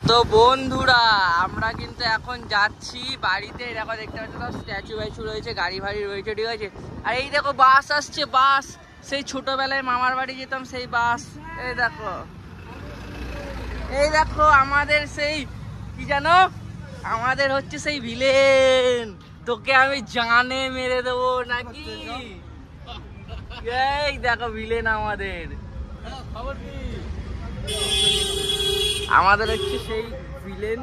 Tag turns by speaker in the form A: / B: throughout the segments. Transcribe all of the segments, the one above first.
A: তো বন্ধুরা আমরা কিন্তু এখন যাচ্ছি বাড়িতে। দেখো দেখতে পাচ্ছ তো স্ট্যাচু ব্যাচু রয়েছে, গাড়ি ফাড়ি রয়েছে, ঠিক আছে। আর এই দেখো বাস আসছে, বাস সেই ছোটবেলায় মামার বাড়ি যেতাম সেই বাস। এই দেখো, এই দেখো আমাদের সেই কি জানো, আমাদের হচ্ছে সেই ভিলেন। তোকে আমি জানে মেরে দেবো নাকি। এই দেখো ভিলেন আমাদের, আমাদের হচ্ছে সেই ভিলেন।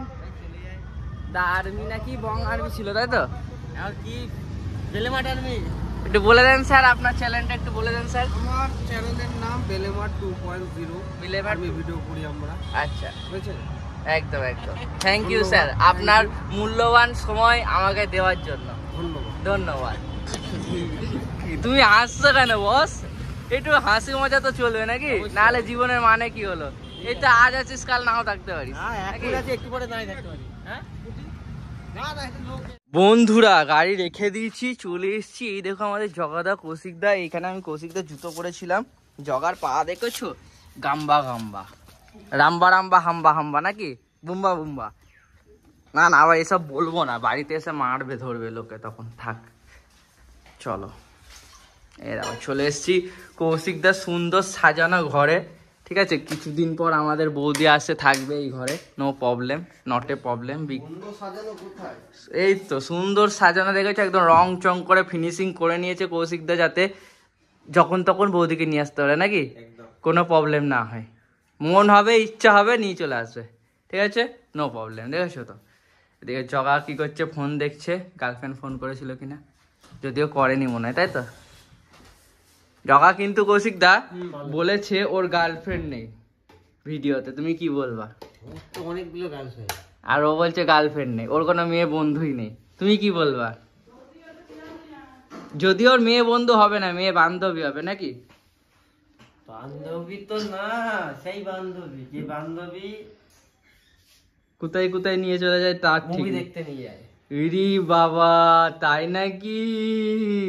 A: দা আর্মি নাকি বং আর্মি ছিল, তাই তো?
B: কি বেলেমাট আর্মি?
A: একটু বলে দেন স্যার, আপনার চ্যানেলটা একটু বলে দেন স্যার।
B: আমার চ্যানেলের নাম বেলেমাট 2.0।
A: বেলেমাট
B: আমি ভিডিও করি আমরা।
A: আচ্ছা,
B: বুঝছেন?
A: একদম একদম। থ্যাংক ইউ স্যার আপনার মূল্যবান সময় আমাকে দেওয়ার জন্য।
B: ধন্যবাদ।
A: ধন্যবাদ। তুমি হাসছো কেন বস? একটু হাসি মজা তো চলবে নাকি, নাহলে জীবনের মানে কি হলো? এই তো আজ আছিস কাল নাও থাকতে পারিস।
B: একটু পরে নাই থাকতে পারি। হ্যাঁ
A: বন্ধুরা গাড়ি রেখে দিয়েছি, চলে এসেছি। এই দেখো আমাদের জগাদা, কৌশিকদা। এখানে আমি কৌশিকদা জুতো পরেছিলাম। জগার পা দেখেছো? গাম্বা গাম্বা, রাম্বা রাম্বা, হাম্বা হাম্বা নাকি, বুম্বা বুম্বা। না না, আবার এসব বলবো না, বাড়িতে এসে মারবে ধরবে লোকে তখন। থাক, চলো। এই দেখো চলে এসেছি কৌশিকদা সুন্দর সাজানো ঘরে, ঠিক আছে। কিছুদিন পর আমাদের বৌদি আসে, থাকবে এই ঘরে, no problem, not a problem. এই তো সুন্দর সাজানো দেখেছো, একদম রং চং করে ফিনিশিং করে নিয়েছে কৌশিকদা, যাতে যখন তখন বৌদিকে নিয়ে আসতে পারে নাকি, কোনো প্রবলেম না হয়। মন হবে, ইচ্ছা হবে, নিয়ে চলে আসবে, ঠিক আছে, নো প্রবলেম। দেখেছো তো? এদিকে জগা কি করছে, ফোন দেখছে। গার্লফ্রেন্ড ফোন করেছিল কিনা, যদিও করেনি মনে হয়, তাই তো? জগা কিন্তু কৌশিকদা বলেছে ওর গার্লফ্রেন্ড নেই ভিডিওতে, তুমি কি বলবা?
B: অনেকগুলো গার্লফ্রেন্ড,
A: আর ও বলছে গার্লফ্রেন্ড নেই, ওর কোনো মেয়ে বন্ধুই নেই। তুমি কি বলবা? যদি ওর মেয়ে বন্ধু হবে না, মেয়ে বান্ধবী হবে নাকি?
B: বান্ধবী তো না, সেই বান্ধবী যে বান্ধবী
A: কোথায় কোথায় নিয়ে চলে যায় তার ঠিক
B: মুভি
A: নেই।
B: দেখতে নিয়ে যায়।
A: ইরি বাবা, তাই নাকি?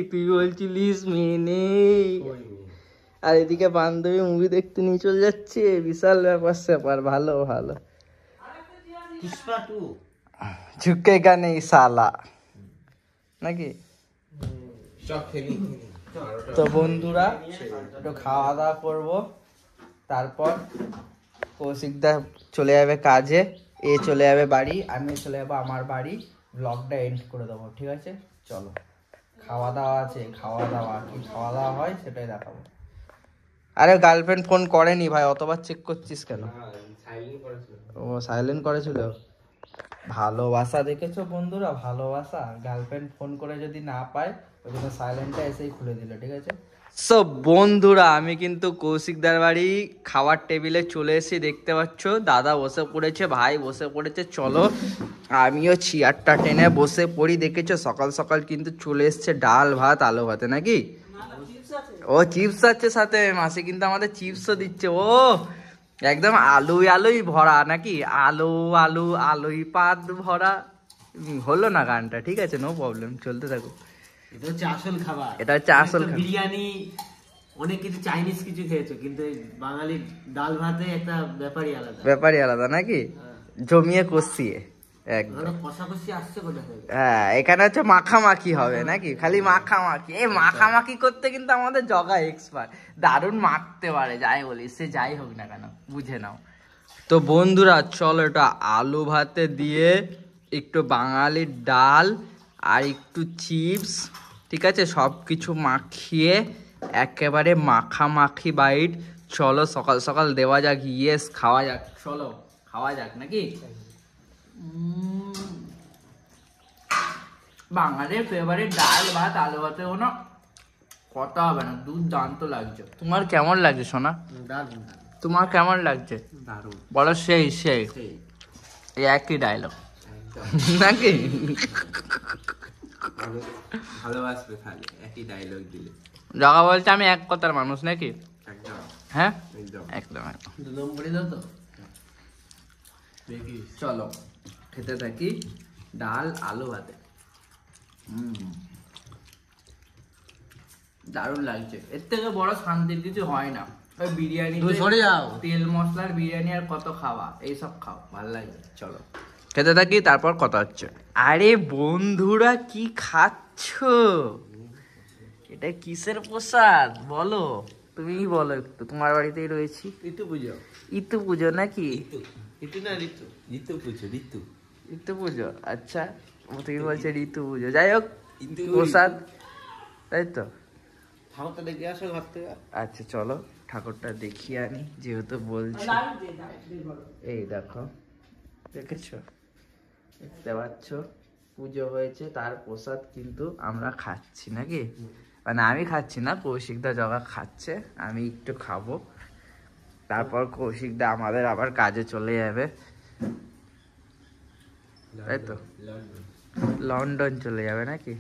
A: তুই বলছিলিস মেয়ে নেই, আর এদিকে বান্ধবী মুভি দেখতে নিয়ে চলে যাচ্ছে। বিশাল ব্যাপার স্যাপার। ভালো ভালো।
B: পুষ্পা 2
A: ঝুঁকেগা নেই সালা নাকি? তো বন্ধুরা একটু খাওয়া দাওয়া করবো, তারপর কৌশিকদা চলে যাবে কাজে, এ চলে যাবে বাড়ি, আমি চলে যাবো আমার বাড়ি। ব্লগটা এন্ড করে দেবো, ঠিক আছে? চলো, খাওয়া দাওয়া আছে, খাওয়া দাওয়া কি খাওয়া দাওয়া হয় সেটাই দেখাবো। আরে গার্লফ্রেন্ড ফোন করেনি ভাই, অতবার চেক করছিস কেন? ও সাইলেন্ট করেছিল। ভালোবাসা দেখেছো বন্ধুরা, ভালোবাসা। গার্লফ্রেন্ড ফোন করে যদি না পায়, ওই জন্য সাইলেন্টটা এসেই খুলে দিল, ঠিক আছে। সো বন্ধুরা আমি কিন্তু কৌশিকদার বাড়ি খাওয়ার টেবিলে চলে এসে, দেখতে পাচ্ছ দাদা বসে পড়েছে, ভাই বসে পড়েছে। চলো আমিও চেয়ারটা টেনে বসে পড়ি। দেখেছো সকাল সকাল কিন্তু চলে এসছে ডাল ভাত, আলু ভাতে নাকি। ও চিপস আছে সাথে, মাসি কিন্তু আমাদের চিপসও দিচ্ছে। ও একদম আলুই আলুই ভরা নাকি, আলু আলু আলুই পাত ভরা। হলো না গানটা, ঠিক আছে, নো প্রবলেম, চলতে থাকো।
B: এটা হচ্ছে আসল খাবার,
A: এটা হচ্ছে আসল খাবার।
B: বিরিয়ানি, অনেক কিছু চাইনিজ কিছু খেয়েছো, কিন্তু এই বাঙালি ডাল ভাতে একটা ব্যাপারই আলাদা,
A: ব্যাপারই আলাদা নাকি, জমিয়ে কষিয়ে একদম।
B: কষাকষি আসছে কোথা থেকে?
A: হ্যাঁ, এখানে হচ্ছে মাখামাখি হবে নাকি, খালি মাখামাখি। এই মাখামাখি করতে কিন্তু আমাদের জগা এক্সপার্ট, দারুণ মাখতে পারে। যাই বলি, সে যাই হোক না কেন, বুঝে নাও। তো বন্ধুরা চলো, এটা আলু ভাতে দিয়ে একটু বাঙালির ডাল আর একটু চিপস, ঠিক আছে, সব কিছু মাখিয়ে একেবারে মাখামাখি বাইট। চলো সকাল সকাল দেওয়া যাক, ইয়েস খাওয়া যাক, চলো খাওয়া যাক নাকি। বাঙালির ফেভারিট ডাল ভাত, আলু ভাতে কোনো কথা হবে না, দুর্দান্ত লাগছে। তোমার কেমন লাগছে সোনা?
B: দারুণ।
A: তোমার কেমন লাগছে?
B: দারুণ
A: বলো সেই সেই, এই একই ডায়লগ নাকি?
B: ভালোবাসবে খালি একই ডায়লগ দিলে।
A: জগা বলছে আমি এক কথার মানুষ নাকি?
B: একদম।
A: হ্যাঁ
B: একদম
A: একদম একদম।
B: দু নম্বরই দাও তো দেখি।
A: চলো খেতে থাকি ডাল আলু ভাতে। দারুণ লাগছে, এর থেকে বড় শান্তির কিছু হয় না। ওই বিরিয়ানি
B: তুমি সরে যাও।
A: তেল মশলার বিরিয়ানি আর কত খাওয়া, এইসব খাও, ভালো লাগে। চলো খেতে থাকি, তারপর কথা হচ্ছে। আরে বন্ধুরা কি খাচ্ছো? এটা কিসের প্রসাদ বলো, তুমিই বলো একটু, তোমার বাড়িতেই রয়েছি।
B: ঋতু পুজো।
A: ইতু পুজো নাকি?
B: ঋতু না ঋতু, ঋতু পুজো, ঋতু।
A: ঋতু পুজো, আচ্ছা তুমি বলছে ঋতু পুজো, যাই হোক প্রসাদ, তাই তো।
B: ঠাকুরটা দেখে আসো ঘর থেকে।
A: আচ্ছা চলো ঠাকুরটা দেখিয়ে আনি, যেহেতু বলছি। এই দেখো, দেখেছো, দেখতে পাচ্ছ, পুজো হয়েছে, তার প্রসাদ কিন্তু আমরা খাচ্ছি নাকি, মানে আমি খাচ্ছি না, কৌশিকদা জগা খাচ্ছে, আমি একটু খাবো, তারপর কৌশিকদা আমাদের আবার কাজে চলে যাবে, তাই তো, লন্ডন চলে যাবে নাকি।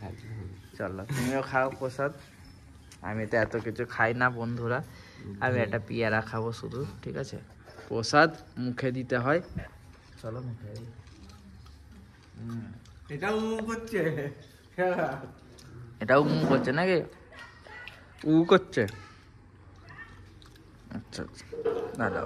A: চলো তুমিও খাও প্রসাদ, আমি তো এত কিছু খাই না বন্ধুরা, আমি একটা পেয়ারা খাবো শুধু, ঠিক আছে। প্রসাদ মুখে দিতে হয়, চলো মুখে দিই।
B: এটাও করছে।
A: এটাও করছে নাকি, করছে, আচ্ছা আচ্ছা, দাদা